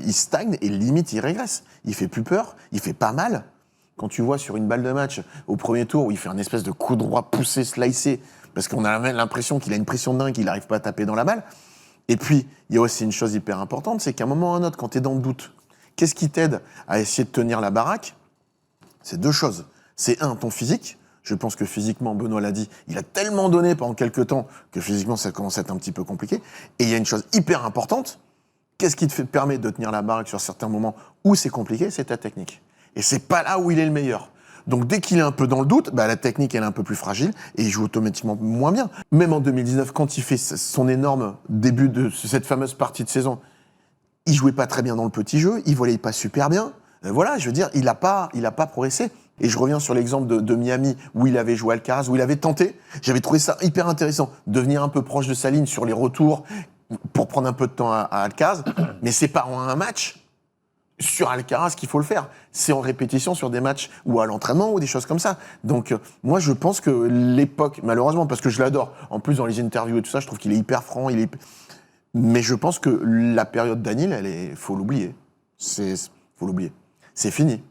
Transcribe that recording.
il stagne et limite, il régresse. Il fait plus peur, il fait pas mal. Quand tu vois sur une balle de match, au premier tour, où il fait un espèce de coup droit poussé, slicé, parce qu'on a l'impression qu'il a une pression dingue, qu'il n'arrive pas à taper dans la balle. Et puis, il y a aussi une chose hyper importante, c'est qu'à un moment ou à un autre, quand tu es dans le doute, qu'est-ce qui t'aide à essayer de tenir la baraque? C'est deux choses. C'est un, ton physique. Je pense que physiquement, Benoît l'a dit, il a tellement donné pendant quelques temps que physiquement, ça commence à être un petit peu compliqué. Et il y a une chose hyper importante. Qu'est-ce qui te permet de tenir la baraque sur certains moments où c'est compliqué? C'est ta technique. Et c'est pas là où il est le meilleur. Donc dès qu'il est un peu dans le doute, la technique elle est un peu plus fragile et il joue automatiquement moins bien. Même en 2019, quand il fait son énorme début de cette fameuse partie de saison, il jouait pas très bien dans le petit jeu, il volait pas super bien. Voilà, je veux dire, il a pas progressé. Et je reviens sur l'exemple de Miami où il avait joué Alcaraz, où il avait tenté. J'avais trouvé ça hyper intéressant de venir un peu proche de sa ligne sur les retours pour prendre un peu de temps à Alcaraz. Mais c'est pas en un match sur Alcaraz qu'il faut le faire. C'est en répétition sur des matchs ou à l'entraînement ou des choses comme ça. Donc, moi, je pense que l'époque, malheureusement, parce que je l'adore, en plus dans les interviews et tout ça, je trouve qu'il est hyper franc, mais je pense que la période d'Anil, faut l'oublier. Faut l'oublier. C'est fini.